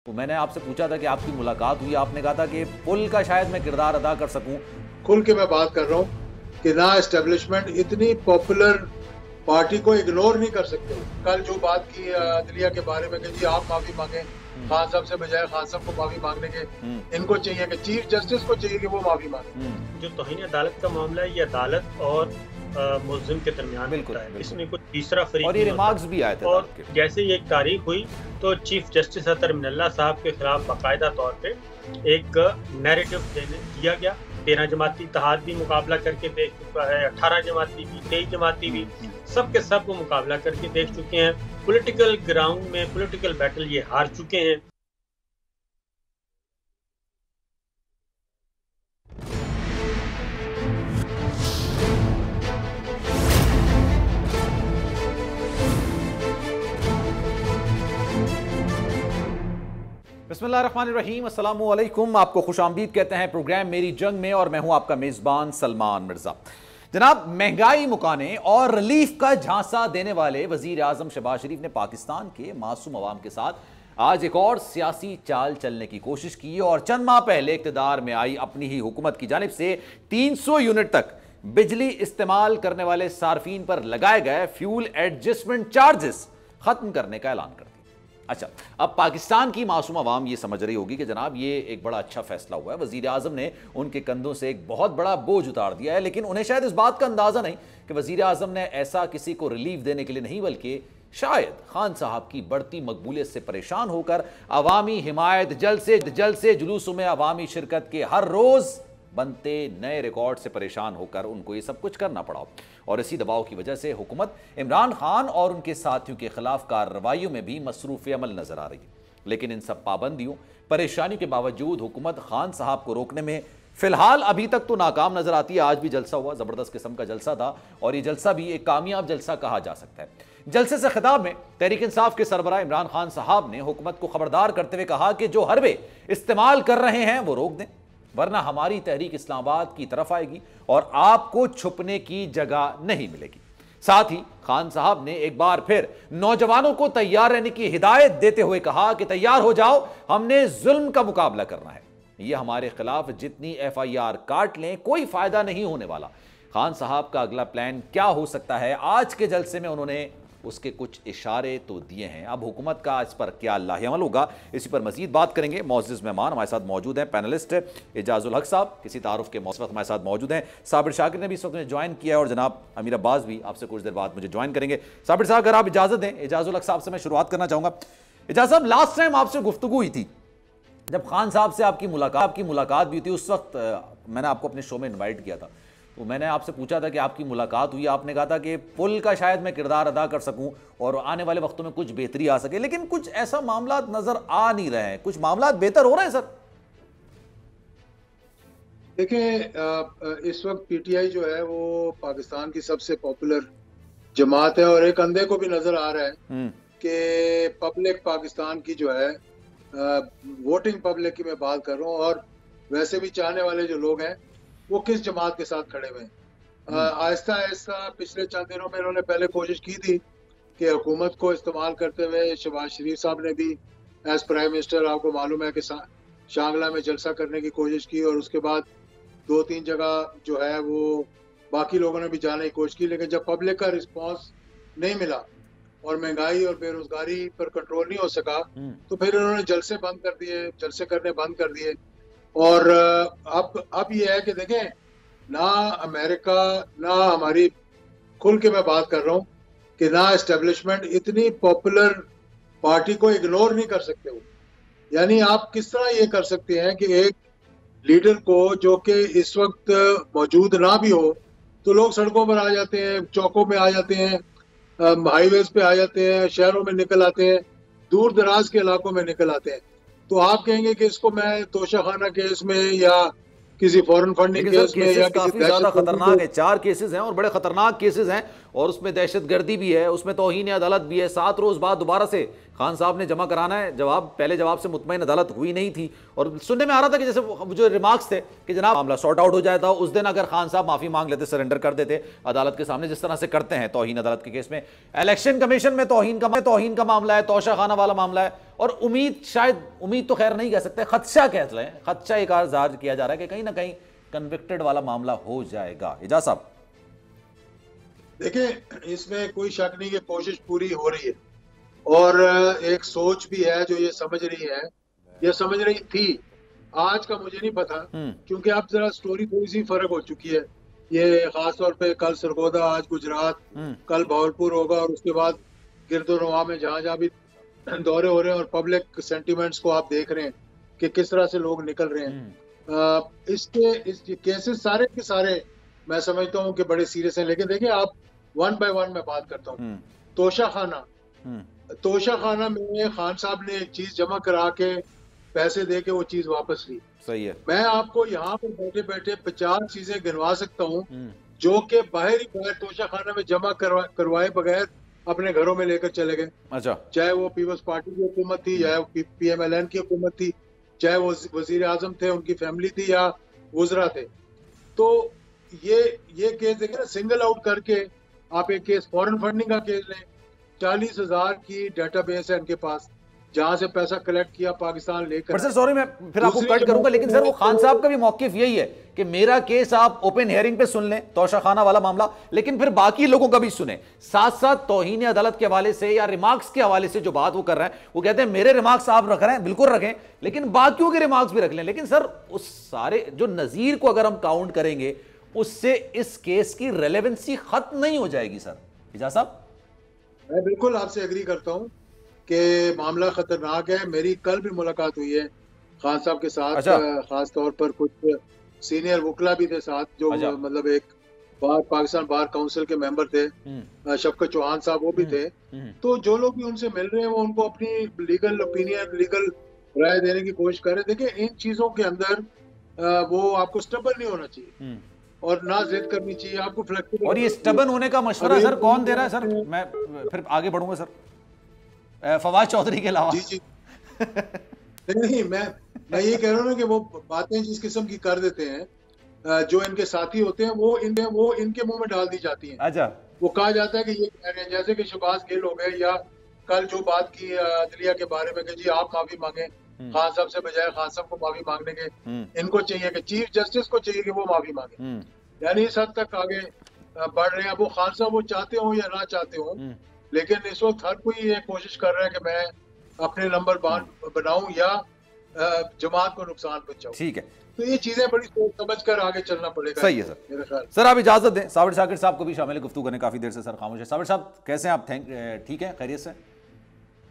तो मैंने आपसे पूछा था कि आपकी मुलाकात हुई, आपने कहा था कि पुल का शायद मैं किरदार अदा कर सकूं। खुल के मैं बात कर रहा हूँ कि ना एस्टेब्लिशमेंट इतनी पॉपुलर पार्टी को इग्नोर नहीं कर सकते। कल जो बात की अदलिया के बारे में कि जी आप माफी मांगे, खान साहब से बजाय खान साहब को माफी मांगने के इनको चाहिए कि चीफ जस्टिस को चाहिए कि वो माफी मांगे। जो तौहीन अदालत का मामला है ये अदालत और मुल्जिम के दरमियान होता है, इसमें कुछ तीसरा फरीक और ये रिमार्क्स भी आए थे। और जैसे ये तारीख हुई तो चीफ जस्टिस अतर मिनल्ला साहब के खिलाफ बाकायदा तौर पे एक नैरेटिव दिया गया। 13 जमाती इत्तेहाद भी मुकाबला करके देख चुका है, 18 जमाती भी, 23 जमाती भी, सब के सब वो मुकाबला करके देख चुके हैं। पॉलिटिकल ग्राउंड में पॉलिटिकल बैटल ये हार चुके हैं। बिस्मिल्लाहिर्रहमानिर्रहीम, अस्सलामु अलैकुम। आपको खुशामदीद कहते हैं प्रोग्राम मेरी जंग में, और मैं हूं आपका मेज़बान सलमान मिर्ज़ा। जनाब, महंगाई मुकाने और रिलीफ का झांसा देने वाले वजीर आजम शहबाज शरीफ ने पाकिस्तान के मासूम अवाम के साथ आज एक और सियासी चाल चलने की कोशिश की और चंद माह पहले इक़्तिदार में आई अपनी ही हुकूमत की जानिब से 300 यूनिट तक बिजली इस्तेमाल करने वाले सार्फिन पर लगाए गए फ्यूल एडजस्टमेंट चार्जेस खत्म करने का ऐलान कर दिया। अच्छा, अब पाकिस्तान की मासूम आवाम ये समझ रही होगी कि जनाब ये एक बड़ा अच्छा फैसला हुआ है, वजीर आजम ने उनके कंधों से एक बहुत बड़ा बोझ उतार दिया है। लेकिन उन्हें शायद इस बात का अंदाजा नहीं कि वजीर आजम ने ऐसा किसी को रिलीफ देने के लिए नहीं, बल्कि शायद खान साहब की बढ़ती मकबूलियत से परेशान होकर अवामी हिमायत, जल्द से जुलूसों में अवामी शिरकत के हर रोज बनते नए रिकॉर्ड से परेशान होकर उनको ये सब कुछ करना पड़ा। और इसी दबाव की वजह से हुकूमत इमरान खान और उनके साथियों के खिलाफ कार्रवाइयों में भी मसरूफ अमल नजर आ रही है। लेकिन इन सब पाबंदियों, परेशानियों के बावजूद हुकूमत खान साहब को रोकने में फिलहाल अभी तक तो नाकाम नजर आती है। आज भी जलसा हुआ, जबरदस्त किस्म का जलसा था, और ये जलसा भी एक कामयाब जलसा कहा जा सकता है। जलसे से खिताब में तहरीक इंसाफ के सरबराह इमरान खान साहब ने हुकूमत को खबरदार करते हुए कहा कि जो हरबे इस्तेमाल कर रहे हैं वो रोक दें, वरना हमारी तहरीक इस्लामाबाद की तरफ आएगी और आपको छुपने की जगह नहीं मिलेगी। साथ ही खान साहब ने एक बार फिर नौजवानों को तैयार रहने की हिदायत देते हुए कहा कि तैयार हो जाओ, हमने जुल्म का मुकाबला करना है। यह हमारे खिलाफ जितनी FIR काट लें कोई फायदा नहीं होने वाला। खान साहब का अगला प्लान क्या हो सकता है, आज के जलसे में उन्होंने उसके कुछ इशारे तो दिए हैं। अब हुकूमत का इस पर क्या लाहेअमल होगा, इसी पर मजीद बात करेंगे। मौजूद मेहमान हमारे साथ मौजूद हैं, पैनलिस्ट एजाजुल हक साहब किसी तारुफ के मौसम हमारे साथ मौजूद हैं, साबिर शाकिर ने भी इस वक्त ज्वाइन किया है, और जनाब अमीर अब्बास भी आपसे कुछ देर बाद मुझे ज्वाइन करेंगे। साबिर साहब, अगर आप इजाजत दें, एजाजुल हक साहब से मैं शुरुआत करना चाहूंगा। एजाज साहब, लास्ट टाइम आपसे गुफ्तगू हुई थी जब खान साहब से आपकी मुलाकात भी थी, उस वक्त मैंने आपको अपने शो में इन्वाइट किया था। तो मैंने आपसे पूछा था कि आपकी मुलाकात हुई, आपने कहा था कि पुल का शायद मैं किरदार अदा कर सकूं और आने वाले वक्तों में कुछ बेहतरी आ सके, लेकिन कुछ ऐसा मामला नजर आ नहीं रहे हैं। कुछ मामला बेहतर हो रहे हैं सर? देखिए, इस वक्त PTI जो है वो पाकिस्तान की सबसे पॉपुलर जमात है, और एक अंधे को भी नजर आ रहा है कि पब्लिक पाकिस्तान की जो है, वोटिंग पब्लिक की मैं बात कर रहा हूँ, और वैसे भी चाहने वाले जो लोग हैं वो किस जमात के साथ खड़े हुए हैं। आहिस्ता आहिस्ता पिछले चंद दिनों में इन्होंने पहले कोशिश की थी कि हुकूमत को इस्तेमाल करते हुए शहबाज शरीफ साहब ने भी एज प्राइम मिनिस्टर, आपको मालूम है कि शांगला में जलसा करने की कोशिश की, और उसके बाद 2-3 जगह जो है वो बाकी लोगों ने भी जाने की कोशिश की। लेकिन जब पब्लिक का रिस्पॉन्स नहीं मिला और महंगाई और बेरोजगारी पर कंट्रोल नहीं हो सका, तो फिर इन्होंने जलसे बंद कर दिए, जलसे करने बंद कर दिए। और अब ये है कि देखें, ना अमेरिका, ना हमारी, खुल के मैं बात कर रहा हूँ कि ना एस्टेब्लिशमेंट इतनी पॉपुलर पार्टी को इग्नोर नहीं कर सकते वो। यानी आप किस तरह ये कर सकते हैं कि एक लीडर को जो कि इस वक्त मौजूद ना भी हो, तो लोग सड़कों पर आ जाते हैं, चौकों में आ जाते हैं, हाईवेज पे आ जाते हैं, शहरों में निकल आते हैं, दूर दराज के इलाकों में निकल आते हैं। तो आप कहेंगे कि इसको मैं तोशाखाना केस में या किसी फॉरेन फंडिंग केस में या काफी ज्यादा खतरनाक है। 4 केसेस हैं और बड़े खतरनाक केसेस हैं, और उसमें दहशतगर्दी भी है, उसमें तौहीन अदालत भी है। 7 रोज बाद दोबारा से खान साहब ने जमा कराना है जवाब, पहले जवाब से मुतमईन अदालत हुई नहीं थी। और सुनने में आ रहा था कि जैसे जो रिमार्क्स थे कि जनाब मामला सॉर्ट आउट हो जाता, उस दिन अगर खान साहब माफी मांग लेते, सरेंडर कर देते अदालत के सामने, जिस तरह से करते हैं तौहीन अदालत के केस में। इलेक्शन कमीशन में तौहीन का मामला है, तोशाखाना वाला मामला है, और उम्मीद तो खैर नहीं कह सकते, खदशा कह लें, खदशा एक जाहिर किया जा रहा है कि कहीं ना कहीं कन्विक्टेड वाला मामला हो जाएगा। एजाज साहब देखिए, इसमें कोई शक नहीं कि कोशिश पूरी हो रही है, और एक सोच भी है जो ये समझ रही है, ये समझ रही थी। आज का मुझे नहीं पता, क्योंकि अब जरा स्टोरी थोड़ी सी फर्क हो चुकी है। ये खास तौर पे कल सरगोदा, आज गुजरात, कल भावलपुर होगा, और उसके बाद गिरदोनवा में जहां जहां भी दौरे हो रहे हैं और पब्लिक सेंटिमेंट्स को आप देख रहे हैं कि किस तरह से लोग निकल रहे हैं। इस केसेस सारे के सारे मैं समझता हूँ कि बड़े सीरियस हैं। लेकिन देखिए, आप वन बाय वन मैं बात करता हूँ। तोशाखाना में खान साहब ने एक चीज जमा करा के पैसे दे के वो चीज वापस ली। सही है। मैं आपको यहाँ पर बैठे बैठे 50 चीजें गिनवा सकता हूँ जो कि बाहर ही बाहर तोशाखाना में जमा करवाए बगैर अपने घरों में लेकर चले गए। अच्छा। चाहे वो पीपल्स पार्टी की हुकूमत थी, चाहे PMLN की हुकूमत थी, चाहे वो वजीर आजम थे, उनकी फैमिली थी, या वुजरा थे। तो ये केस देखें ना, सिंगल आउट करके आप एक केस फॉरेन फंडिंग का केस लें, 40,000 की डेटाबेस है इनके पास, जहां से पैसा कलेक्ट किया पाकिस्तान लेकर। सर सॉरी, मैं फिर आपको कट करूंगा, लेकिन सर वो खान साहब का भी मौकिफ यही है कि मेरा केस आप ओपन हियरिंग पे सुन लें, तोशाखाना वाला मामला, लेकिन फिर बाकी लोगों का भी सुने। साथ साथ तौहीन अदालत के हवाले से या रिमार्क्स के हवाले से जो बात वो कर रहे हैं, वो कहते हैं मेरे रिमार्क्स आप रख रहे हैं, बिल्कुल रखें, लेकिन बाकियों के रिमार्क्स भी रख लें। लेकिन सर उस सारे जो नजीर को अगर हम काउंट करेंगे, उससे इस केस की रेलेवेंसी खत्म नहीं हो जाएगी। सर इजाज साहब, मैं बिल्कुल आपसे एग्री करता हूँ कि मामला खतरनाक है। मेरी कल भी मुलाकात हुई है खान साहब के साथ। अच्छा। खास तौर पर कुछ सीनियर वकला भी थे साथ, जो मतलब एक पाकिस्तान बार काउंसिल के मेंबर थे, शफकत चौहान साहब, वो भी थे। तो जो लोग भी उनसे मिल रहे हैं, वो उनको अपनी लीगल ओपिनियन, लीगल राय देने की कोशिश कर रहे हैं। देखिए, इन चीजों के अंदर वो आपको स्टबन नहीं होना चाहिए और ना जिद करनी चाहिए, आपको फ्लेक्सिबल। और ये स्टबन होने का मशवरा सर कौन दे रहा है? सर मैं फिर आगे बढ़ूंगा सर, फवाद चौधरी के अलावा। जी जी नहीं, मैं ये कह रहा हूँ कि वो बातें जिस किस्म की कर देते हैं, जो इनके साथी होते हैं, वो इनके मुंह में डाल दी जाती हैं। अच्छा। वो कहा जाता है कि ये कह रहे हैं, जैसे कि शहबाज गिल हो गए, या कल जो बात की अदलिया के बारे में कि जी आप माफी मांगे, खान साहब से बजाय खान साहब को माफी मांगने के इनको चाहिए कि चीफ जस्टिस को चाहिए कि वो माफी मांगे। यानी इस हद तक आगे बढ़ रहे हैं। वो खान साहब वो चाहते हो या ना चाहते हो, लेकिन इस वक्त हर कोई ये कोशिश कर रहा है कि मैं अपने नंबर बनाऊं या जमात को नुकसान पहुंचाऊं। ठीक है, तो ये चीजें बड़ी सोच समझ कर आगे चलना पड़ेगा। सही है सर, मेरे ख्याल। सर आप इजाजत दें, साबिर शाकिर साहब को भी शामिल गुफ्तगू करने, काफी देर से सर खामोश है। साबिर साहब कैसे हैं आप? ठीक है, खैरियत से?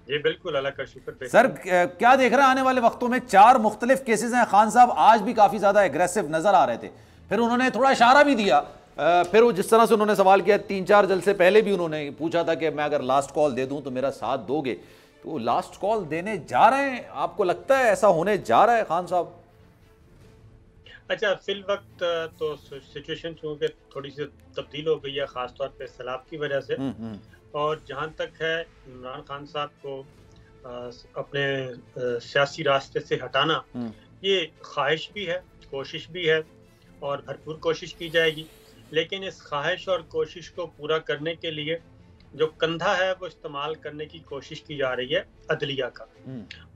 जी बिल्कुल, अल्लाह का शुक्र। सर क्या देख रहे हैं आने वाले वक्तों में? 4 मुख्तलिफ केसेस हैं। खान साहब आज भी काफी ज्यादा एग्रेसिव नजर आ रहे थे, फिर उन्होंने थोड़ा इशारा भी दिया, फिर वो जिस तरह से उन्होंने सवाल किया, 3-4 जलसे पहले भी उन्होंने पूछा था कि मैं अगर लास्ट कॉल दे दूं तो मेरा साथ दोगे, तो लास्ट कॉल देने जा रहे हैं? आपको लगता है ऐसा होने जा रहा है खान साहब? अच्छा, फिल वक्त तो सिचुएशन चूंकि थोड़ी सी तब्दील हो गई है, खासतौर पे सैलाब की वजह से। और जहाँ तक है इमरान खान साहब को अपने सियासी रास्ते से हटाना, ये ख्वाहिश भी है, कोशिश भी है, और भरपूर कोशिश की जाएगी। लेकिन इस ख्वाहिश और कोशिश को पूरा करने के लिए जो कंधा है वो इस्तेमाल करने की कोशिश की जा रही है अदलिया का।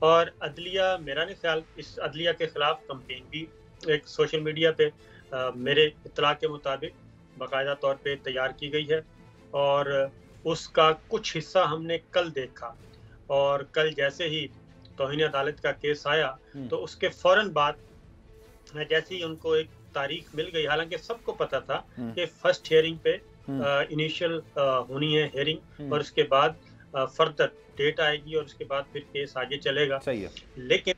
और अदलिया, मेरा नहीं ख्याल, इस अदलिया के खिलाफ कंपेन भी एक सोशल मीडिया पे मेरे इत्तला के मुताबिक बाकायदा तौर पे तैयार की गई है, और उसका कुछ हिस्सा हमने कल देखा। और कल जैसे ही तौहीन अदालत का केस आया, तो उसके फौरन बाद जैसे ही उनको एक तारीख मिल गई, हालांकि सबको पता था कि फर्स्ट हियरिंग पे इनिशियल होनी है हियरिंग, और उसके बाद फर्दर डेट आएगी, और उसके बाद फिर केस आगे चलेगा। सही है। लेकिन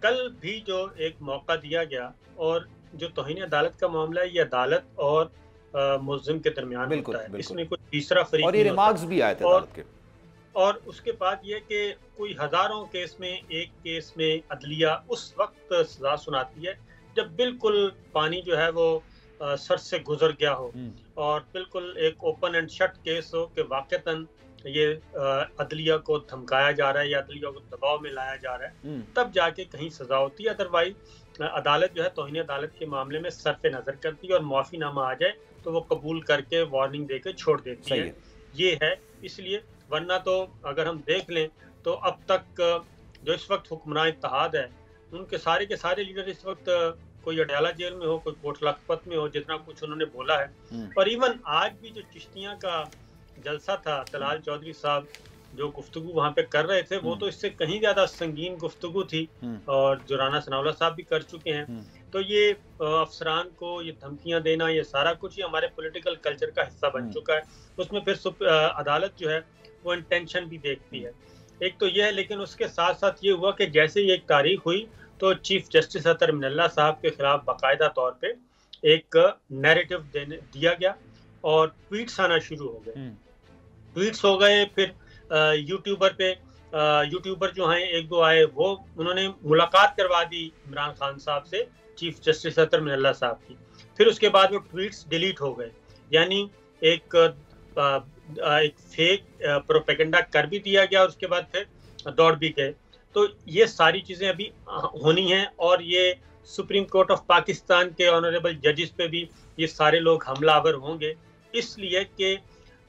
कल भी जो एक मौका दिया गया, और जो तौहीन अदालत का मामला है, ये अदालत और मुल्ज़िम के दरमियान होता है, इसमें कोई तीसरा फरीक और ये रिमार्क्स भी आए थे अदालत के। और उसके बाद ये कि कोई हजारों केस में एक केस में अदलिया उस वक्त सजा सुनाती है जब बिल्कुल पानी जो है वो सर से गुजर गया हो, और बिल्कुल एक ओपन एंड शट केस हो कि वाकईतन ये अदलिया को धमकाया जा रहा है या अदलिया को दबाव में लाया जा रहा है, तब जाके कहीं सजा होती है। अदरवाइज अदालत जो है तौहीन अदालत के मामले में सरफे नजर करती है और माफीनामा आ जाए तो वो कबूल करके वार्निंग देके छोड़ देती है। ये है इसलिए, वरना तो अगर हम देख लें तो अब तक जो इस वक्त हुक्मरान इत्तेहाद है उनके सारे के सारे लीडर इस वक्त कोई अडयाला जेल में हो, कोई कोट लखपत में हो, जितना कुछ उन्होंने बोला है। और इवन आज भी जो चिश्तियां का जलसा था, तलाल चौधरी साहब जो गुफ्तगू वहाँ पे कर रहे थे, वो तो इससे कहीं ज्यादा संगीन गुफ्तगू थी और जो राना सनाउल्लाह साहब भी कर चुके हैं। तो ये अफसरान को ये धमकियां देना, ये सारा कुछ ही हमारे पॉलिटिकल कल्चर का हिस्सा बन चुका है। उसमें फिर अदालत जो है वो इंटेंशन भी देखती है। एक तो ये है, लेकिन उसके साथ साथ ये हुआ कि जैसे ही एक तारीख हुई तो चीफ जस्टिस अतर मिनल्ला साहब के खिलाफ बाकायदा तौर पे एक नैरेटिव दिया गया और ट्वीट्स आना शुरू हो गए। ट्वीट्स हो गए, फिर यूट्यूबर जो हैं एक दो आए, वो उन्होंने मुलाकात करवा दी इमरान खान साहब से, चीफ जस्टिस अतर मिनल्ला साहब की। फिर उसके बाद वो ट्वीट्स डिलीट हो गए, यानी एक फेक प्रोपेगेंडा कर भी दिया गया और उसके बाद फिर दौड़ भी गए। तो ये सारी चीज़ें अभी होनी हैं और ये सुप्रीम कोर्ट ऑफ पाकिस्तान के ऑनरेबल जजेस पे भी ये सारे लोग हमलावर होंगे, इसलिए कि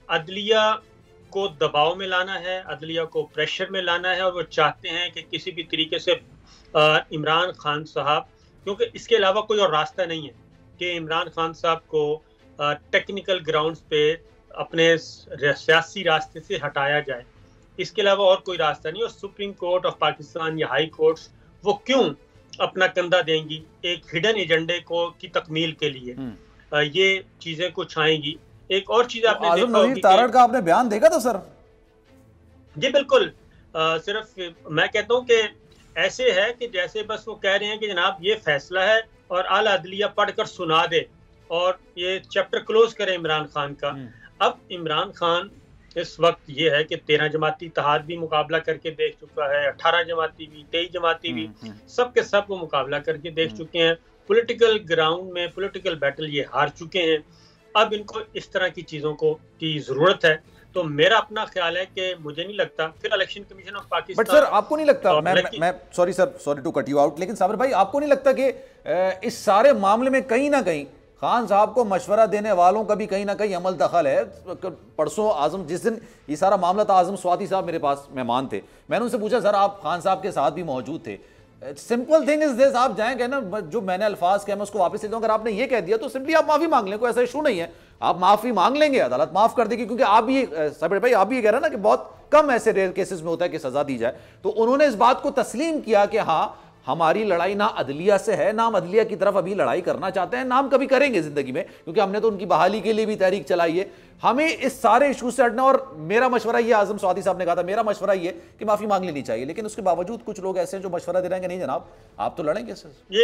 अदलिया को दबाव में लाना है, अदलिया को प्रेशर में लाना है और वो चाहते हैं कि किसी भी तरीके से इमरान खान साहब, क्योंकि इसके अलावा कोई और रास्ता नहीं है कि इमरान खान साहब को टेक्निकल ग्राउंड्स पे अपने सियासी रास्ते से हटाया जाए, इसके अलावा और कोई रास्ता नहीं। और सुप्रीम कोर्ट ऑफ पाकिस्तान या हाई कोर्ट्स वो क्यों अपना कंधा देंगी एक हिडन एजेंडे को की तकमील के लिए, ये चीजें कुछ आएंगी। एक और चीज आपने आज़म नज़ीर तारड़ का आपने बयान देखा था सर? जी बिल्कुल, सिर्फ मैं कहता हूँ कि ऐसे है कि जैसे बस वो कह रहे हैं कि जनाब ये फैसला है और आला अदलिया पढ़कर सुना दे और ये चैप्टर क्लोज करे इमरान खान का। अब इमरान खान इस वक्त ये है कि 13 जमाती इत्तेहाद भी मुकाबला करके देख चुका है, 18 जमाती भी, 23 जमाती भी, सब के सब वो मुकाबला करके देख चुके हैं। पॉलिटिकल ग्राउंड में पॉलिटिकल बैटल ये हार चुके हैं। अब इनको इस तरह की चीजों को की जरूरत है। तो मेरा अपना ख्याल है कि मुझे नहीं लगता फिर election commission of Pakistan. But sir आपको नहीं लगता, मैं sorry sir, sorry to cut you out, लेकिन साबिर भाई आपको नहीं लगता कि इस सारे मामले में कहीं ना कहीं खान साहब को मशवरा देने वालों का भी कहीं ना कहीं अमल दखल है? परसों आजम, जिस दिन ये सारा मामला था, आजम स्वाति साहब मेरे पास मेहमान थे, मैंने उनसे पूछा सर आप खान साहब के साथ भी मौजूद थे, सिंपल थिंग इज दिस, आप जाएं कहना जो मैंने अल्फाज कहे मैं उसको वापस ले दूं, अगर आपने ये कह दिया तो सिंपली आप माफी मांग लें, कोई ऐसा इशू नहीं है, आप माफी मांग लेंगे, अदालत माफ कर देगी। क्योंकि आप भी साबिर भाई आप भी ये कह रहे हैं ना कि बहुत कम ऐसे रेयर केसेस में होता है कि सजा दी जाए, तो उन्होंने इस बात को तस्लीम किया कि हाँ हमारी लड़ाई ना अदलिया से है, ना हम अदलिया की तरफ अभी लड़ाई करना चाहते हैं, ना हम कभी करेंगे जिंदगी में, क्योंकि हमने तो उनकी बहाली के लिए भी तहरीक चलाई है, हमें इस सारे इशू से हटना। और मेरा मशवरा ये, आजम स्वाति साहब ने कहा था, मेरा मशवरा ये कि माफी मांग लेनी चाहिए, लेकिन उसके बावजूद कुछ लोग ऐसे हैं जो मशवरा दे रहे हैं कि नहीं जनाब आप तो लड़ेंगे सर।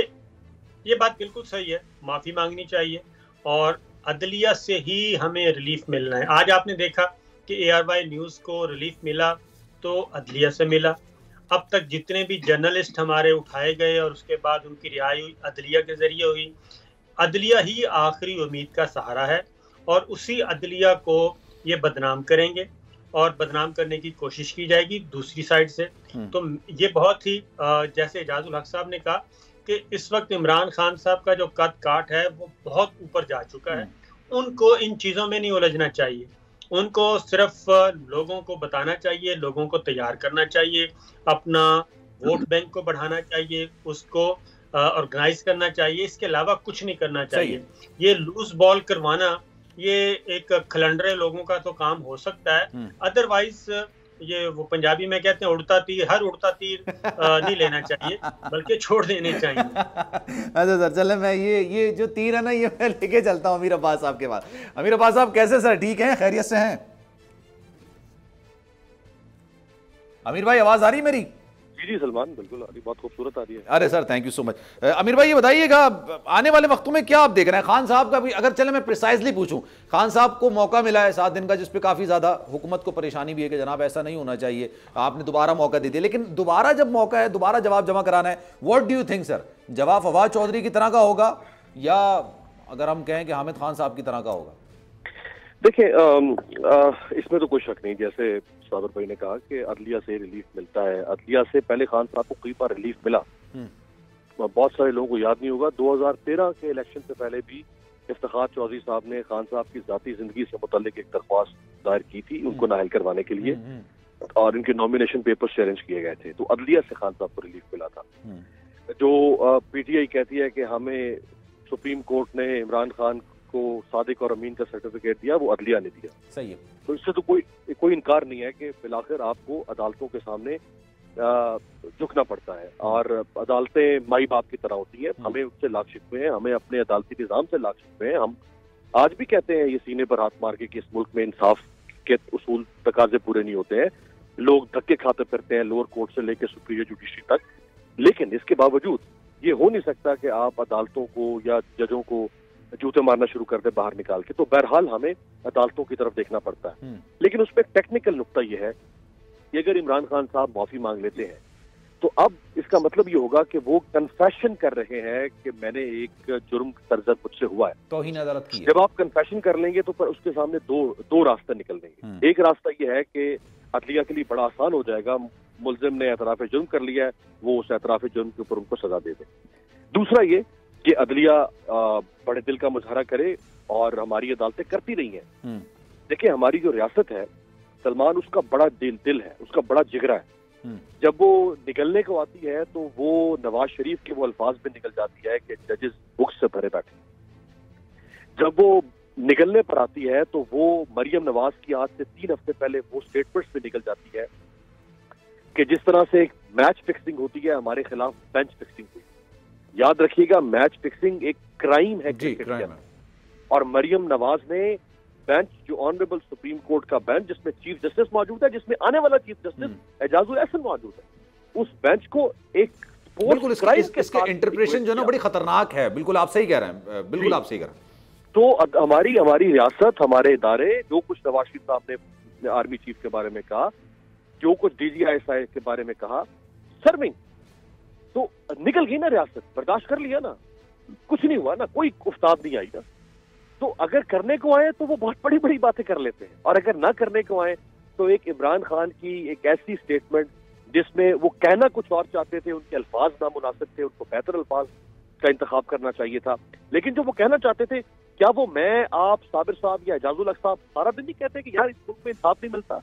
ये बात बिल्कुल सही है, माफी मांगनी चाहिए और अदलिया से ही हमें रिलीफ मिलना है। आज आपने देखा कि ARY न्यूज को रिलीफ मिला तो अदलिया से मिला। अब तक जितने भी जर्नलिस्ट हमारे उठाए गए और उसके बाद उनकी रिहाई हुई अदलिया के जरिए हुई। अदलिया ही आखिरी उम्मीद का सहारा है और उसी अदलिया को ये बदनाम करेंगे और बदनाम करने की कोशिश की जाएगी दूसरी साइड से। तो ये बहुत ही जैसे एजाजुल हक साहब ने कहा कि इस वक्त इमरान खान साहब का जो कद काठ है वो बहुत ऊपर जा चुका है। उनको इन चीज़ों में नहीं उलझना चाहिए, उनको सिर्फ लोगों को बताना चाहिए, लोगों को तैयार करना चाहिए, अपना वोट बैंक को बढ़ाना चाहिए, उसको ऑर्गेनाइज करना चाहिए, इसके अलावा कुछ नहीं करना चाहिए। ये लूज बॉल करवाना ये एक खलंडरे लोगों का तो काम हो सकता है, अदरवाइज ये वो पंजाबी में कहते हैं उड़ता तीर, हर उड़ता तीर नहीं लेना चाहिए बल्कि छोड़ देने चाहिए। अच्छा सर, चले मैं ये जो तीर है ना ये मैं लेके चलता हूँ अमीर अब्बास साहब के पास। अमीर अब्बास साहब कैसे सर, ठीक हैं, खैरियत से हैं? अमीर भाई आवाज आ रही मेरी? जी सलमान, बिल्कुल आ रही, बहुत खूबसूरत आ रही है। अरे sir thank you so much. अमीर भाई ये बताइएगा आने वाले वक्तों में क्या आप देख रहे हैं खान साहब का भी, अगर चले मैं प्रिसाइजली पूछूं, खान साहब को मौका मिला है 7 दिन का, जिसपे काफी ज्यादा हुकूमत को परेशानी भी है कि जनाब ऐसा नहीं होना चाहिए, आपने दोबारा मौका दे दिया, लेकिन दोबारा जब मौका है दोबारा जवाब जमा कराना है, what do you think sir, जवाब फवाद चौधरी की तरह का होगा या अगर हम कहें कि हामिद खान साहब की तरह का होगा? देखिए इसमें तो कोई शक नहीं, जैसे साबर भाई ने कहा कि अदलिया से रिलीफ मिलता है। अदलिया से पहले खान साहब को कई बार रिलीफ मिला, बहुत सारे लोगों को याद नहीं होगा। 2013 के इलेक्शन से पहले भी इफ्तिखार चौधरी साहब ने खान साहब की जाती जिंदगी से मुताल्लिक एक दरख्वास्त दायर की थी उनको नाअहल करवाने के लिए, और इनके नॉमिनेशन पेपर्स चैलेंज किए गए थे, तो अदलिया से खान साहब को रिलीफ मिला था। जो पीटीआई कहती है कि हमें सुप्रीम कोर्ट ने इमरान खान को सादिक और अमीन का सर्टिफिकेट दिया, वो अदलिया ने दिया। सही है। तो इससे तो कोई इनकार नहीं है कि बिलाखिर आपको अदालतों के सामने झुकना पड़ता है, और अदालतें माई बाप की तरह होती है। हमें उससे लाख शिकवे हैं, हमें अपने अदालती निजाम से लाख शिकवे हैं। हम आज भी कहते हैं ये सीने पर हाथ मार के कि इस मुल्क में इंसाफ के उसूल तकाजे पूरे नहीं होते हैं, लोग धक्के खाते फिरते हैं लोअर कोर्ट से लेकर सुप्रीरियर जुडिशरी तक। लेकिन इसके बावजूद ये हो नहीं सकता कि आप अदालतों को या जजों को जूते मारना शुरू कर दे बाहर निकाल के। तो बहरहाल हमें अदालतों की तरफ देखना पड़ता है। लेकिन उसमें एक टेक्निकल नुक्ता यह है कि अगर इमरान खान साहब माफी मांग लेते हैं तो अब इसका मतलब ये होगा कि वो कन्फेशन कर रहे हैं कि मैंने एक जुर्म सरजद मुझसे हुआ है, तौहीन अदालत की है। जब आप कन्फेशन कर लेंगे तो पर उसके सामने दो रास्ते निकल देंगे। एक रास्ता ये है कि अदलिया के लिए बड़ा आसान हो जाएगा, मुल्जिम ने एतराफ जुर्म कर लिया है, वो उस एतराफ जुर्म के ऊपर उनको सजा दे दे। दूसरा ये कि अदलिया बड़े दिल का मुजाहरा करे, और हमारी अदालतें करती रही हैं। देखिए हमारी जो रियासत है सलमान, उसका बड़ा दिल है, उसका बड़ा जिगरा है। जब वो निकलने को आती है तो वो नवाज शरीफ के वो अल्फाज में निकल जाती है कि जजेस बुक्स से भरे बैठे। जब वो निकलने पर आती है तो वो मरियम नवाज की आज से 3 हफ्ते पहले वो स्टेटमेंट्स में निकल जाती है कि जिस तरह से एक मैच फिक्सिंग होती है, हमारे खिलाफ बेंच फिक्सिंग हुई। याद रखिएगा, मैच फिक्सिंग एक क्राइम है क्रिकेट के, और मरियम नवाज ने बेंच, जो ऑनरेबल सुप्रीम कोर्ट का बेंच जिसमें चीफ जस्टिस मौजूद है, जिसमें आने वाला चीफ जस्टिस एजाजुल एहसन मौजूद है, उस बेंच को एक बिल्कुल इसके इंटरप्रेशन जो है ना बड़ी खतरनाक है। बिल्कुल आप सही कह रहे हैं, बिल्कुल आप सही कह रहे हैं। तो हमारी रियासत, हमारे इदारे, जो कुछ नवाज शरीफ साहब ने आर्मी चीफ के बारे में कहा, जो कुछ DGISI के बारे में कहा, सर्विंग, तो निकल गई ना रियासत, बर्दाश्त कर लिया ना, कुछ नहीं हुआ ना, कोई उफ्ताद नहीं आई ना। तो अगर करने को आए तो वो बहुत बड़ी बड़ी बातें कर लेते हैं, और अगर ना करने को आए तो एक इमरान खान की एक ऐसी स्टेटमेंट जिसमें वो कहना कुछ और चाहते थे, उनके अल्फाज नामुनासिब थे, उनको बेहतर अल्फाज का इंतखाब करना चाहिए था। लेकिन जो वो कहना चाहते थे, क्या वो मैं, आप, साबिर साहब या एजाजुल हक साहब सारा दिन नहीं कहते कि यार इस मुल्क में इंसाफ नहीं मिलता?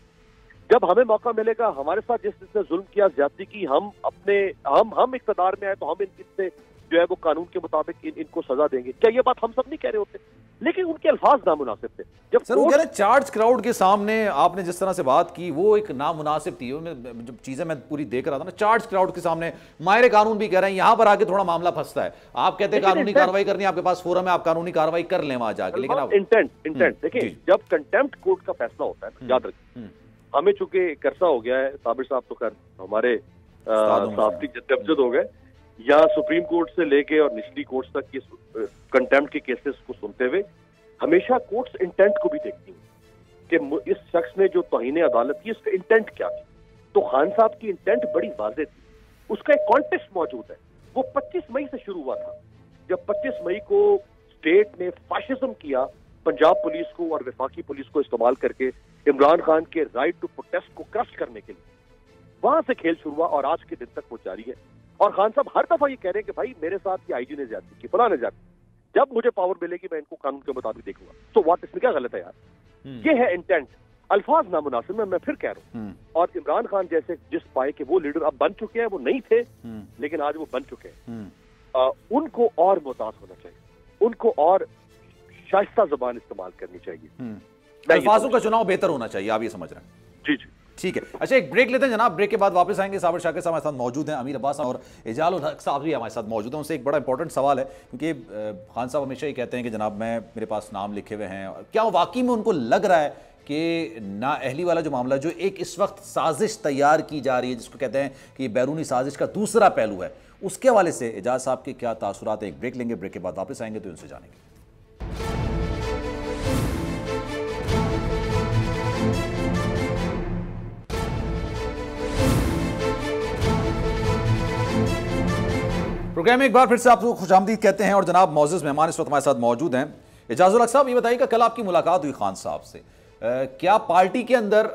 जब हमें मौका मिलेगा, हमारे साथ जिसने जुल्म किया, ज्यादती की, हम इख्तिदार में आए तो हम इनसे जो है वो कानून के मुताबिक इनको सजा देंगे। क्या ये बात हम सब नहीं कह रहे होते? लेकिन उनके अल्फाज नामुनासिब थे। जब सर वो कह रहे चार्ज क्राउड के सामने आपने जिस तरह से बात की वो एक नामुनासिब थी। जब चीजें मैं पूरी देख रहा था ना, चार्ज क्राउड के सामने माहिर कानून भी कह रहे हैं यहां पर आके थोड़ा मामला फंसता है। आप कहते हैं कानूनी कार्रवाई करनी है, आपके पास फोरम है, आप कानूनी कार्रवाई कर लें वहां जाके, लेकिन आप इंटेंट देखिए, जब कंटेम्प्ट कोर्ट का फैसला होता है, याद रखिए, हमें चूंकि कर्सा हो गया है, साबिर साहब तो खैर हमारे साफ्ती जद्दोजहद हो गए, या सुप्रीम कोर्ट से लेके और निचली कोर्ट तक के कंटेम्प्ट के केसेस को सुनते हुए हमेशा कोर्ट्स इंटेंट को भी देखती हैं कि इस शख्स ने जो तौहीन अदालत की, इसका इंटेंट क्या थी। तो खान साहब की इंटेंट बड़ी वाज़ेह थी, उसका एक कॉन्टेक्स्ट मौजूद है। वो 25 मई से शुरू हुआ था, जब 25 मई को स्टेट ने फाशिज्म किया, पंजाब पुलिस को और वफाकी पुलिस को इस्तेमाल करके इमरान खान के राइट टू प्रोटेस्ट को क्रश करने के लिए। वहां से खेल शुरू हुआ और आज के दिन तक वो जारी है। और खान साहब हर दफा ये कह रहे हैं कि भाई मेरे साथ ये IG ने ज्यादती की, फलां ने ज्यादती, जब मुझे पावर मिलेगी मैं इनको कानून के मुताबिक देखूंगा। तो व्हाट, इसमें क्या गलत है यार? ये है इंटेंट। अल्फाज नामुनासिब में मैं फिर कह रहा हूँ, और इमरान खान जैसे जिस पाए के वो लीडर अब बन चुके हैं, वो नहीं थे लेकिन आज वो बन चुके हैं, उनको और मोहतात होना चाहिए, उनको और शाइस्ता ज़बान इस्तेमाल करनी चाहिए, अल्फाजों का चुनाव बेहतर होना चाहिए, आप ये समझ रहे हैं? जी जी ठीक है। अच्छा एक ब्रेक लेते हैं जनाब, ब्रेक के बाद वापस आएंगे। साबिर शाकिर साहब हमारे साथ मौजूद हैं, अमीर अब्बास और एजाजुल हक साहब भी हमारे साथ मौजूद हैं। उनसे एक बड़ा इंपॉर्टेंट सवाल है, क्योंकि खान साहब हमेशा ही कहते हैं कि जनाब मेरे पास नाम लिखे हुए हैं, क्या वाकई में उनको लग रहा है कि नाअहली वाला जो मामला, जो एक इस वक्त साजिश तैयार की जा रही है, जिसको कहते हैं कि बैरूनी साजिश का दूसरा पहलू है, उसके हवाले से एजाज साहब के क्या तासुरात है? एक ब्रेक लेंगे, ब्रेक के बाद वापस आएंगे तो उनसे जानेंगे। प्रोग्राम में एक बार फिर से आपको खुशामदीद कहते हैं, और जनाब मौजूद मेहमान इस वक्त हमारे साथ मौजूद हैं एजाजुल हक साहब, ये बताइए कि कल आपकी मुलाकात हुई खान साहब से, क्या पार्टी के अंदर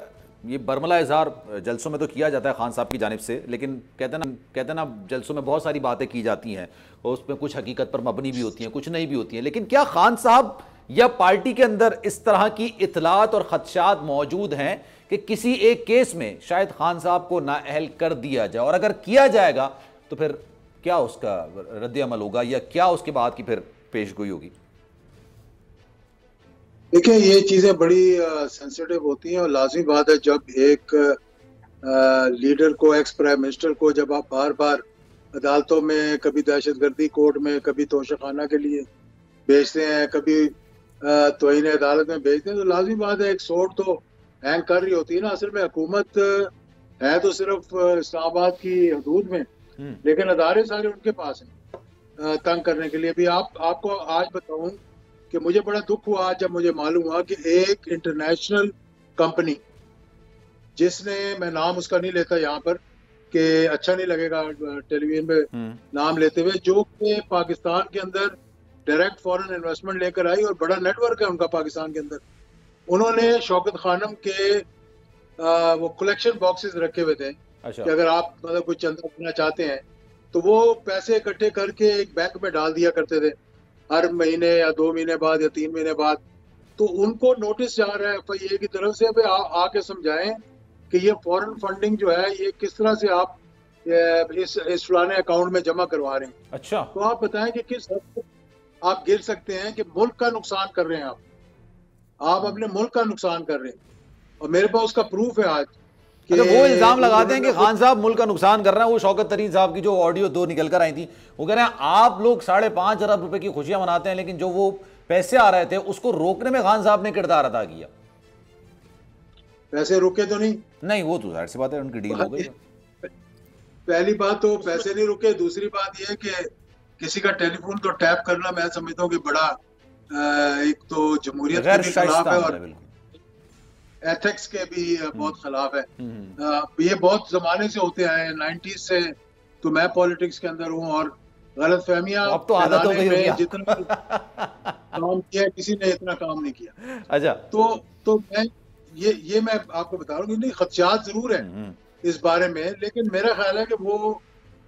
ये बरमला इजहार जलसों में तो किया जाता है खान साहब की जानिब से, लेकिन कहते ना जलसों में बहुत सारी बातें की जाती हैं और उसमें कुछ हकीकत पर मबनी भी होती हैं, कुछ नहीं भी होती हैं, लेकिन क्या खान साहब या पार्टी के अंदर इस तरह की इतलात और खदशात मौजूद हैं कि किसी एक केस में शायद खान साहब को नाअहल कर दिया जाए, और अगर किया जाएगा तो फिर क्या उसका रद्द अमल होगा या क्या उसके बाद की फिर पेशगोई होगी? देखिए, ये चीजें बड़ी सेंसिटिव होती हैं और लाजमी बात है जब एक लीडर को, एक्स प्राइम मिनिस्टर को, जब आप बार बार अदालतों में, कभी दहशतगर्दी कोर्ट में, कभी तोशाखाना के लिए भेजते हैं, कभी तौहीन अदालत में भेजते हैं, तो लाजमी बात है एक सोट तो हैंग कर रही होती है ना। असल में हुकूमत है तो सिर्फ इस्लामाबाद की हदूद में, लेकिन अदारे सारे उनके पास हैं तंग करने के लिए भी। आपको आज बताऊं कि मुझे बड़ा दुख हुआ आज जब मुझे मालूम हुआ कि एक इंटरनेशनल कंपनी, जिसने, मैं नाम उसका नहीं लेता यहाँ पर कि अच्छा नहीं लगेगा टेलीविजन पे नाम लेते हुए, जो कि पाकिस्तान के अंदर डायरेक्ट फॉरेन इन्वेस्टमेंट लेकर आई और बड़ा नेटवर्क है उनका पाकिस्तान के अंदर। उन्होंने शौकत खानम के वो कलेक्शन बॉक्सेस रखे हुए थे। अच्छा। कि अगर आप मतलब कोई चंदा करना चाहते हैं तो वो पैसे इकट्ठे करके एक बैंक में डाल दिया करते थे हर महीने या 2 महीने बाद या 3 महीने बाद। तो उनको नोटिस जा रहा है FIA की तरफ से, आके समझाएं कि ये फॉरेन फंडिंग जो है ये किस तरह से आप इस फलाने अकाउंट में जमा करवा रहे हैं। अच्छा। तो आप बताएं कि किस हद तक आप गिर सकते हैं कि मुल्क का नुकसान कर रहे हैं आप अपने मुल्क का नुकसान कर रहे हैं। और मेरे पास उसका प्रूफ है आज। तो वो इल्जाम लगाते हैं कि खान साहब मुल्क का नुकसान कर रहे हैं। वो शौकत तरीन साहब की जो ऑडियो 2 निकल कर आई थी, वो कह रहे हैं आप लोग 5.5 अरब रुपए की खुशियां मनाते हैं, लेकिन जो वो पैसे आ रहे थे उसको रोकने में खान साहब ने किरदार अदा किया। पैसे रुके तो नहीं, वो तो जाहिर सी बात है उनकी डील हो गई। पहली बात तो पैसे नहीं रुके। दूसरी बात यह कि किसी का टेलीफोन तो टैप करना मैं समझता हूँ कि बड़ा एक तो जमहूरियत के भी खिलाफ है और एथिक्स के भी बहुत खिलाफ है। ये बहुत जमाने से होते आए हैं, 90s से तो मैं पॉलिटिक्स के अंदर हूँ और गलत फहमियां अब तो आदत हो गई में जितना काम किया किसी ने इतना काम नहीं किया। अच्छा। तो मैं ये मैं आपको बता रहा हूँ, नहीं खदशात जरूर है इस बारे में, लेकिन मेरा ख्याल है कि वो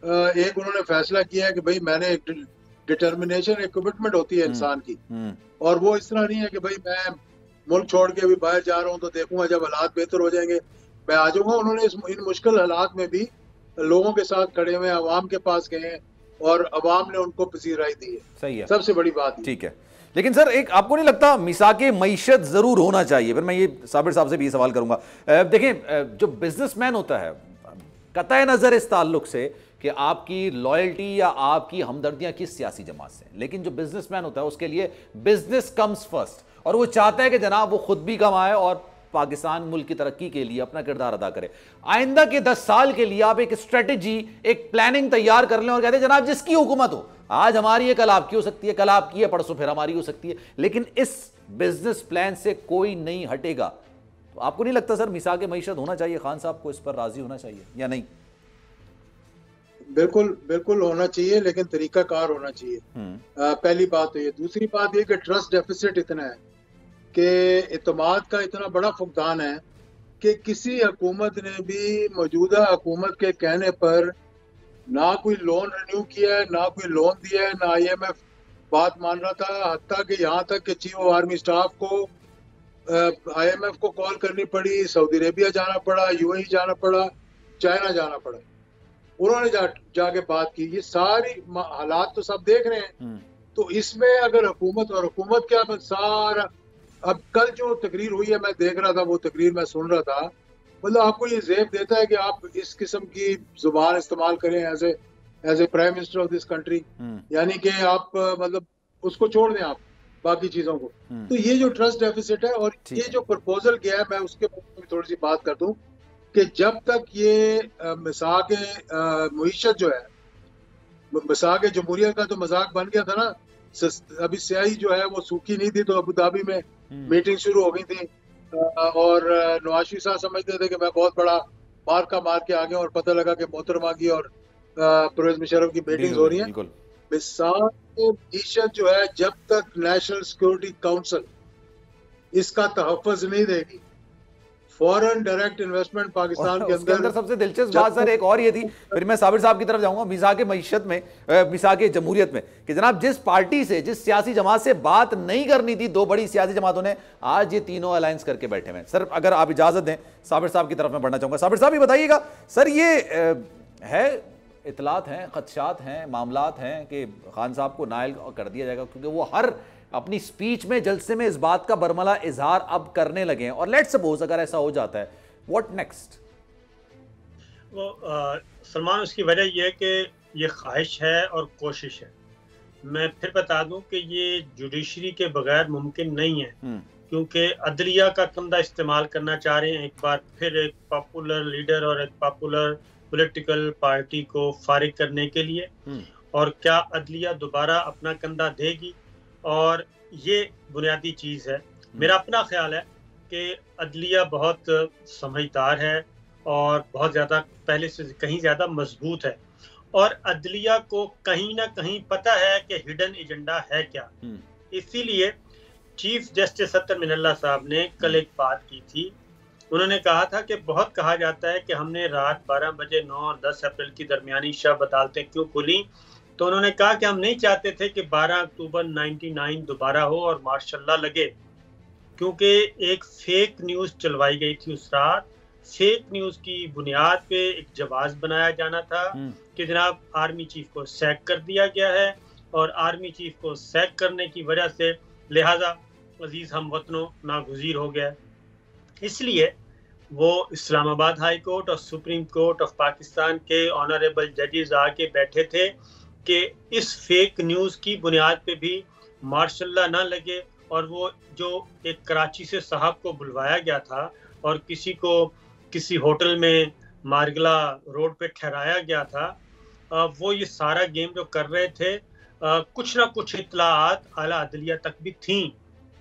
एक उन्होंने फैसला किया है कि भाई मैंने एक डिटर्मिनेशन, एक कमिटमेंट होती है इंसान की, और वो इस तरह नहीं है कि भाई मैं मुल्क छोड़ के अभी बाहर जा रहा हूँ तो देखूंगा जब हालात बेहतर हो जाएंगे मैं आ जाऊंगा। उन्होंने इन मुश्किल हालात में भी लोगों के साथ खड़े हुए, अवाम के पास गए हैं और अवाम ने उनको पसीराई दी है। सही है, सबसे बड़ी बात। ठीक है, लेकिन सर एक आपको नहीं लगता मिसाके मईशत जरूर होना चाहिए? फिर मैं ये साबिर साहब से भी सवाल करूंगा। देखें, जो बिजनेसमैन होता है, कतई नजर इस ताल्लुक से कि आपकी लॉयल्टी या आपकी हमदर्दियां किस सियासी जमात से, लेकिन जो बिजनेसमैन होता है उसके लिए बिजनेस कम्स फर्स्ट, और वो चाहता है कि जनाब वो खुद भी कमाए और पाकिस्तान मुल्क की तरक्की के लिए अपना किरदार अदा करे। आइंदा के 10 साल के लिए आप एक स्ट्रेटेजी, एक प्लानिंग तैयार कर लें और कहते हैं जनाब जिसकी हुकूमत हो, आज हमारी है, कल आपकी हो सकती है, कल आपकी है, परसों फिर हमारी हो सकती है, लेकिन इस बिजनेस प्लान से कोई नहीं हटेगा। तो आपको नहीं लगता सर मिसाके मईशत होना चाहिए, खान साहब को इस पर राजी होना चाहिए या नहीं? बिल्कुल होना चाहिए, लेकिन तरीकाकार होना चाहिए। पहली बात तो ये। दूसरी बात ये कि ट्रस्ट डेफिसिट इतना है कि इत्मीनान का इतना बड़ा फुकदान है कि किसी हुकूमत ने भी मौजूदा हुकूमत के कहने पर ना कोई लोन रिन्यू किया है, ना कोई लोन दिया है, ना IMF बात मान रहा था। हत्ता कि यहाँ तक कि चीफ ऑफ आर्मी स्टाफ को IMF को कॉल करनी पड़ी, सऊदी अरेबिया जाना पड़ा, UAE जाना पड़ा, चाइना जाना पड़ा, उन्होंने जाके बात की। ये सारी हालात तो सब देख रहे हैं। तो इसमें अगर हुकूमत क्या सारा, अब कल जो तकरीर हुई है मैं देख रहा था, वो तकरीर मैं सुन रहा था, मतलब आपको ये ज़ेब देता है कि आप इस किस्म की जुबान इस्तेमाल करें as a prime minister of this country, यानी कि आप मतलब उसको छोड़ दें आप बाकी चीजों को। तो ये जो ट्रस्ट डेफिसिट है और ये जो प्रपोजल किया है, मैं उसके बारे में थोड़ी सी बात कर दूं कि जब तक ये मिसाक मुईशत जो है, मिसाक जमहूरियत का तो मजाक बन गया था ना, अभी स्याही जो है वो सूखी नहीं थी, तो अबू धाबी में मीटिंग शुरू हो गई थी और नवाज शरीफ साहब समझते थे कि मैं बहुत बड़ा मार के आ गया और पता लगा कि मोहतरमा की और परवेज मुशर्रफ की मीटिंग हो रही है। मिसाल मीशत जो है जब तक नेशनल सिक्योरिटी काउंसिल इसका तहफ़्फ़ुज़ नहीं देगी, फॉरेन डायरेक्ट इन्वेस्टमेंट पाकिस्तान के अंदर सबसे दिलचस्प बात सर एक और ये थी, फिर मैं साबिर साहब की तरफ जाऊंगा, मिसाक मईशत में, मिसाक जमहूरियत में, कि जनाब जिस पार्टी से, जिस सियासी जमात से बात नहीं करनी थी, दो बड़ी सियासी जमातों ने आज ये तीनों अलायंस करके बैठे हुए। सर अगर आप इजाजत दें साबिर साहब की तरफ मैं बढ़ना चाहूंगा। साबिर साहब ये बताइएगा सर, ये है इतलात हैं, खदशात हैं, मामलात हैं कि खान साहब को नायल कर दिया जाएगा, क्योंकि वो हर अपनी स्पीच में, जलसे में इस बात का बरमला इजहार अब करने लगे हैं, और लेट्स सपोज अगर ऐसा हो जाता है, व्हाट नेक्स्ट? वो सलमान, उसकी वजह यह है कि ये ख्वाहिश है और कोशिश है। मैं फिर बता दूं कि ये जुडिशरी के बगैर मुमकिन नहीं है, क्योंकि अदलिया का कंधा इस्तेमाल करना चाह रहे हैं एक बार फिर, एक पॉपुलर लीडर और एक पॉपुलर पॉलिटिकल पार्टी को फारिग करने के लिए। और क्या अदलिया दोबारा अपना कंधा देगी? और ये बुनियादी चीज़ है। मेरा अपना ख्याल है कि अदलिया बहुत समझदार है और बहुत ज़्यादा, पहले से कहीं ज़्यादा मजबूत है, और अदलिया को कहीं ना कहीं पता है कि हिडन एजेंडा है क्या। इसीलिए चीफ जस्टिस अतर मिनल्ला साहब ने कल एक बात की थी। उन्होंने कहा था कि बहुत कहा जाता है कि हमने रात 12 बजे 9 और 10 अप्रैल की दरमियानी शब अदालतें क्यों खुली, तो उन्होंने कहा कि हम नहीं चाहते थे कि 12 अक्टूबर 99 दोबारा हो और मार्शल लॉ लगे, क्योंकि एक फेक न्यूज़ चलवाई गई थी उस रात। फेक न्यूज़ की बुनियाद पे एक जवाब बनाया जाना था कि जनाब आर्मी चीफ को सैक कर दिया गया है, और आर्मी चीफ को सैक करने की वजह से लिहाजा अजीज हम वतनों नागुज़ीर हो गया। इसलिए वो इस्लामाबाद हाई कोर्ट और सुप्रीम कोर्ट ऑफ पाकिस्तान के ऑनरेबल जजेस आके बैठे थे कि इस फेक न्यूज़ की बुनियाद पे भी मार्शल लॉ ना लगे, और वो जो एक कराची से साहब को बुलवाया गया था और किसी को किसी होटल में मारगला रोड पे ठहराया गया था, वो ये सारा गेम जो कर रहे थे, कुछ ना कुछ इत्तलाआत आला अदलिया तक भी थी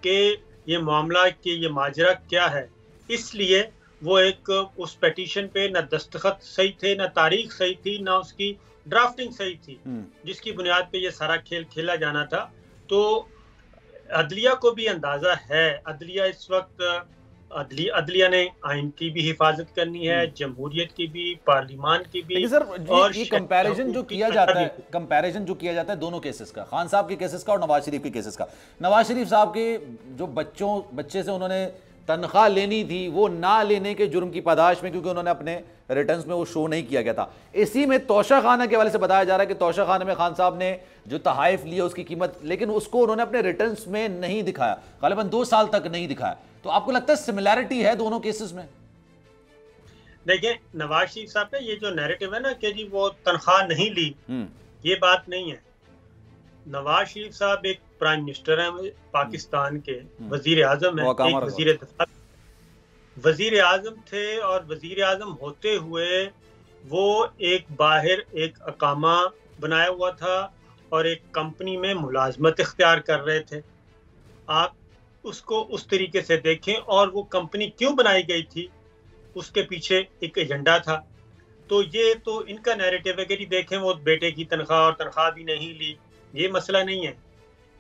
कि ये मामला, कि ये माजरा क्या है। इसलिए वो एक उस पेटिशन पे ना दस्तखत सही थे, ना तारीख सही थी, ना उसकी ड्राफ्टिंग सही थी, जिसकी बुनियाद पे ये सारा खेल खेला जाना था। तो अदलिया को भी अंदाजा है, अदलिया इस वक्त, अदलिया ने आइन की भी हिफाजत करनी है, जमहूरियत की भी, पार्लिमान की भी। सर और ये कंपैरिजन जो किया जाता है, कंपैरिजन जो किया जाता है दोनों केसेस का, खान साहब के केसेस का और नवाज शरीफ के केसेस का, नवाज शरीफ साहब के जो बच्चे से उन्होंने तनख्वाह लेनी थी, वो ना लेने के जुर्म की पादाश में, क्योंकि उन्होंने अपने रिटर्न्स में वो शो नहीं किया गया था, इसी में तोशा खाना के हवाले से बताया जा रहा है कि तोशा खाना में खान साहब ने जो तहाइफ लिया उसकी कीमत, लेकिन उसको उन्होंने अपने रिटर्न्स में नहीं दिखाया, गालिबन 2 साल तक नहीं दिखाया। तो आपको लगता है सिमिलैरिटी है दोनों केसेस में? देखिए, नवाज शरीफ साहब का ये जो नैरेटिव है ना कि जी वो तनख्वाह नहीं ली, ये बात नहीं है। नवाज शरीफ साहब एक प्राइम मिनिस्टर हैं पाकिस्तान के, वजीर आजम है, एक वजीर आजम थे, और वजीर आजम होते हुए वो एक बाहर एक अकामा बनाया हुआ था और एक कंपनी में मुलाजमत इख्तियार कर रहे थे। आप उसको उस तरीके से देखें, और वो कंपनी क्यों बनाई गई थी, उसके पीछे एक एजेंडा था। तो ये तो इनका नैरेटिव है कि देखें वो बेटे की तनख्वाह और तनख्वाह भी नहीं ली, ये मसला नहीं है।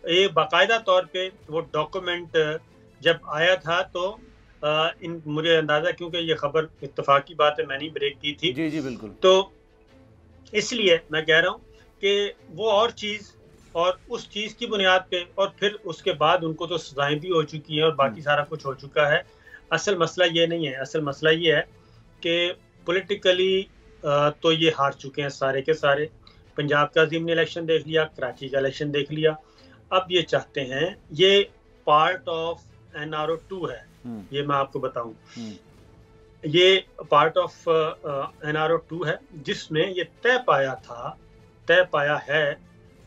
ये बाकायदा तौर पे वो डॉक्यूमेंट जब आया था तो मुझे अंदाजा, क्योंकि ये खबर इत्तफाकी बात है, मैंने ब्रेक की थी। जी जी बिल्कुल। तो इसलिए मैं कह रहा हूँ कि वो और चीज़, और उस चीज़ की बुनियाद पे, और फिर उसके बाद उनको तो सजाएं भी हो चुकी हैं और बाकी सारा कुछ हो चुका है। असल मसला ये नहीं है, असल मसला ये है कि पॉलिटिकली तो ये हार चुके हैं सारे के सारे। पंजाब का ज़िमनी इलेक्शन देख लिया, कराची का इलेक्शन देख लिया, अब ये चाहते हैं, ये पार्ट ऑफ NRO2 है, ये मैं आपको बताऊं, ये पार्ट ऑफ NRO2 है, जिसमें ये तय पाया है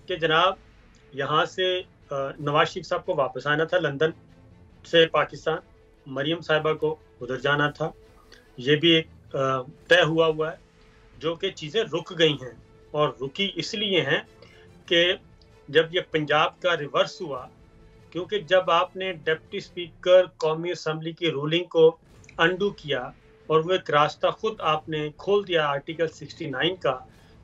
कि जनाब यहाँ से नवाज शरीफ साहब को वापस आना था लंदन से पाकिस्तान, मरियम साहिबा को उधर जाना था, ये भी एक तय हुआ है, जो कि चीज़ें रुक गई हैं। और रुकी इसलिए हैं कि जब ये पंजाब का रिवर्स हुआ, क्योंकि जब आपने डिप्टी स्पीकर कौमी असम्बली की रूलिंग को अंडू किया और वो एक रास्ता खुद आपने खोल दिया आर्टिकल 69 का,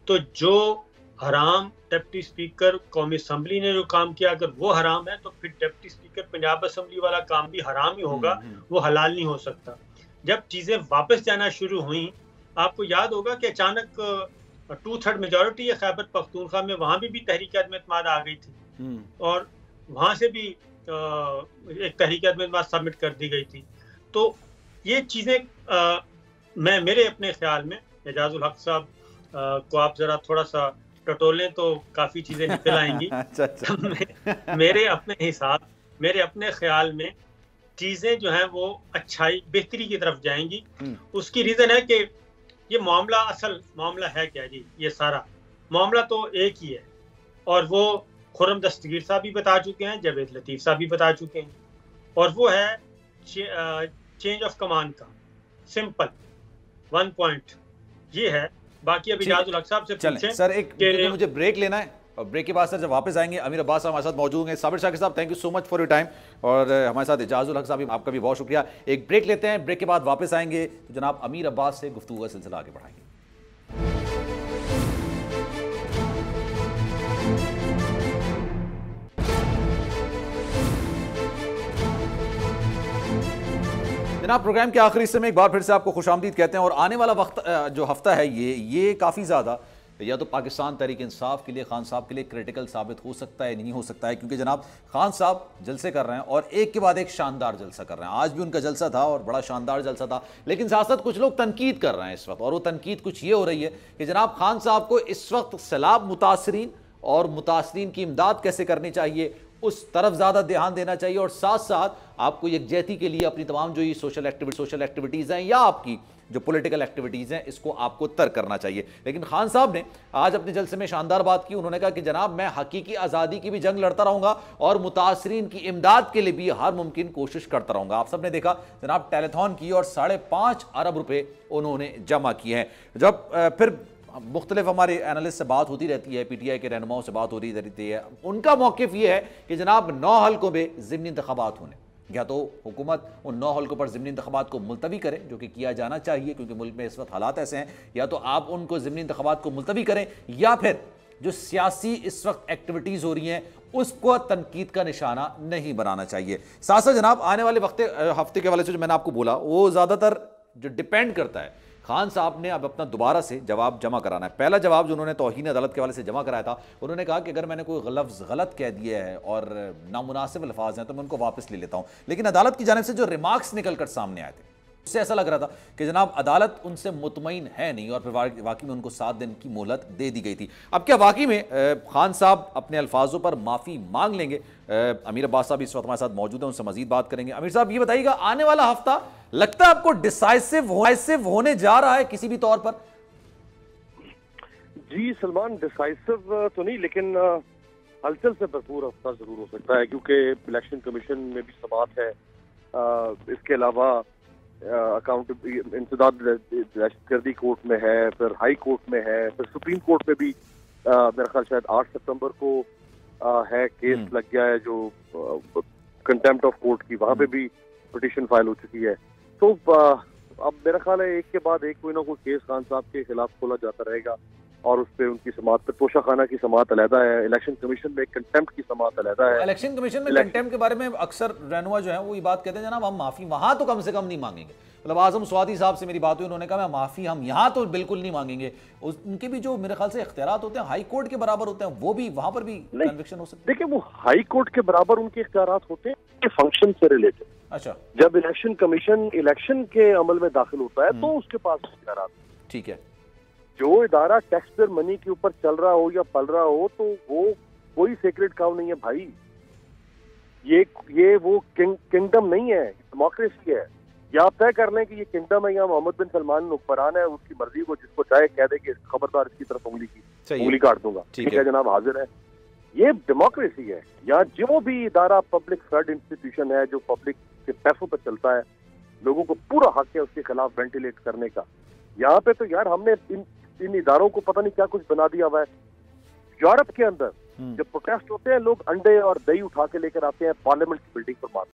तो जो हराम डिप्टी स्पीकर कौमी असम्बली ने जो काम किया, अगर वो हराम है तो फिर डिप्टी स्पीकर पंजाब असम्बली वाला काम भी हराम ही होगा, वो हलाल नहीं हो सकता। जब चीजें वापस जाना शुरू हुई, आपको याद होगा कि अचानक 2/3 मेजोरिटी है खैबर पख्तूनख्वा में, वहां भी तहरीक आदम एतमाद आ गई थी और वहां से भी एक तहरीक आदम एतमाद सबमिट कर दी गई थी। तो ये चीजें मेरे अपने ख्याल में एजाजुल हक साहब को आप जरा थोड़ा सा टटोलें तो काफी चीजें निकल आएंगी। अच्छा। मेरे अपने ख्याल में चीजें जो हैं वो अच्छाई बेहतरी की तरफ जाएंगी। उसकी रीजन है कि ये मामला, असल मामला है क्या जी? ये सारा मामला तो एक ही है और वो खुर्रम दस्तगीर साहब भी बता चुके हैं, जावेद लतीफ साहब भी बता चुके हैं, और वो है चेंज ऑफ कमांड का सिंपल 1 पॉइंट ये है। बाकी अभी एजाजुल हक साहब से पूछें सर, एक मुझे ब्रेक लेना है और ब्रेक के बाद सर जब वापस आएंगे अमीर अब्बास साहब हमारे साथ मौजूद होंगे। साबिर शाकिर साहब, thank you so much for your time, और हमारे साथ एजाजुल हक साहब, आपका भी बहुत शुक्रिया। एक ब्रेक लेते हैं, ब्रेक के बाद वापस आएंगे तो जनाब अमीर अब्बास से गुफ्तगू का सिलसिला आगे बढ़ाएंगे। जनाब, प्रोग्राम के आखिरी हिस्से में एक बार फिर से आपको खुशामदीद कहते हैं, और आने वाला वक्त जो हफ्ता है ये काफ़ी ज़्यादा या तो पाकिस्तान तहरीक इंसाफ के लिए, खान साहब के लिए क्रिटिकल साबित हो सकता है, नहीं हो सकता है, क्योंकि जनाब खान साहब जलसे कर रहे हैं और एक के बाद एक शानदार जलसा कर रहे हैं। आज भी उनका जलसा था और बड़ा शानदार जलसा था, लेकिन साथ साथ कुछ लोग तनकीद कर रहे हैं इस वक्त, और वो तनकीद कुछ ये हो रही है कि जनाब खान साहब को इस वक्त सैलाब मुतासरीन और मुतासरीन की इमदाद कैसे करनी चाहिए उस तरफ ज़्यादा ध्यान देना चाहिए, और साथ साथ आपको यकजहती के लिए अपनी तमाम जो ये सोशल एक्टिविटीज़ हैं या आपकी जो पॉलिटिकल एक्टिविटीज़ हैं इसको आपको तर्क करना चाहिए। लेकिन खान साहब ने आज अपने जलसे में शानदार बात की। उन्होंने कहा कि जनाब मैं हकीकी आज़ादी की भी जंग लड़ता रहूँगा और मुतासरीन की इमदाद के लिए भी हर मुमकिन कोशिश करता रहूँगा। आप सब ने देखा जनाब टेलीथॉन की और 5.5 अरब रुपये उन्होंने जमा किए हैं। जब फिर मुख्तलिफ हमारे एनालिस्ट से बात होती रहती है, PTI के रहनुमाओं से बात होती रहती है, उनका मौक़िफ़ ये है कि जनाब 9 हल्कों में ज़िमनी इंतख़ाबात होने, या तो हुकूमत उन 9 हल्कों पर ज़िमनी इंतख़ाबात को मुलतवी करें, जो कि किया जाना चाहिए क्योंकि मुल्क में इस वक्त हालात ऐसे हैं, या तो आप उनको ज़िमनी इंतख़ाबात को मुलतवी करें, या फिर जो सियासी इस वक्त एक्टिविटीज़ हो रही हैं उसको तनकीद का निशाना नहीं बनाना चाहिए। साथ साथ जनाब आने वाले हफ्ते के हवाले से जो मैंने आपको बोला वो ज़्यादातर जो डिपेंड करता है, खान साहब ने अब अपना दोबारा से जवाब जमा कराना है। पहला जवाब जो उन्होंने तौहीन अदालत के हवाले से जमा कराया था, उन्होंने कहा कि अगर मैंने कोई लफ्ज़ गलत कह दिया है और नामुनासिब अल्फाज हैं तो मैं उनको वापस ले लेता हूं। लेकिन अदालत की जानिब से जो रिमार्क्स निकल कर सामने आए थे उससे ऐसा लग रहा था कि जनाब अदालत उनसे मुतमईन है नहीं, और फिर वाकई में उनको 7 दिन की मोहलत दे दी गई थी। अब क्या वाकई में खान साहब अपने अल्फाजों पर माफ़ी मांग लेंगे? अमीर अब्बास साहब इस वक्त हमारे साथ मौजूद हैं, उनसे मजीद बात करेंगे। अमीर साहब ये बताइएगा, आने वाला हफ्ता लगता है आपको डिसाइसिव होने जा रहा है किसी भी तौर पर? जी सलमान, डिसाइसिव तो नहीं, लेकिन हलचल से भरपूर हफ्ता जरूर हो सकता है, क्योंकि इलेक्शन कमीशन में भी समात है, इसके अलावा अकाउंट इंसदाद दहशतगर्दी कोर्ट में है, फिर हाई कोर्ट में है, फिर सुप्रीम कोर्ट में भी मेरा ख्याल शायद 8 सितंबर को है केस लग गया है जो कंटेम्प्ट ऑफ कोर्ट की, वहां पे भी पिटीशन फाइल हो चुकी है। तो अब मेरा ख्याल है एक के बाद एक कोई ना कोई केस खान साहब के खिलाफ खोला जाता रहेगा, और उस पर उनकी समात पर तोशा खाना की समात अलहदा है, इलेक्शन कमीशन में कंटेम्प्ट की समात अलहदा है। इलेक्शन कमीशन में कंटेम्प्ट के बारे में अक्सर रहनुमा जो है वो ये बात कहते हैं जनाब हम माफी वहां तो कम से कम नहीं मांगेंगे। मतलब आजम स्वाति साहब से मेरी बात हुई, उन्होंने कहा मैं माफी हम यहाँ तो बिल्कुल नहीं मांगेंगे। उनके भी जो मेरे ख्याल से इख्तियारात होते हैं हाई कोर्ट के बराबर होते हैं, वो भी वहां पर भी कन्विक्शन हो सकती है। देखिए वो हाई कोर्ट के बराबर उनके इख्तियारात होते हैं फंक्शन से रिलेटेड। अच्छा, जब इलेक्शन कमीशन इलेक्शन के अमल में दाखिल होता है तो उसके पास इख्तियारात, ठीक है, जो इदारा टैक्स पेयर मनी के ऊपर चल रहा हो या पल रहा हो तो वो कोई सेक्रेट काउ नहीं है भाई। ये वो किंगडम नहीं है, डेमोक्रेसी है। या आप तय कर लें कि ये किंगडम है या मोहम्मद बिन सलमान हुक्मरान है, उसकी मर्जी को जिसको चाहे कह दे कि खबरदार इसकी तरफ उंगली काट दूंगा, ठीक है जनाब हाजिर है। ये डेमोक्रेसी है। या जो भी इदारा पब्लिक फ्रंट इंस्टीट्यूशन है जो पब्लिक के पैसों पर चलता है, लोगों को पूरा हक है उसके खिलाफ वेंटिलेट करने का। यहाँ पे तो यार हमने इन इदारों को पता नहीं क्या कुछ बना दिया हुआ है। यूरोप के अंदर जब प्रोटेस्ट होते हैं लोग अंडे और दही उठा के लेकर आते हैं पार्लियामेंट की बिल्डिंग पर मारते हैं।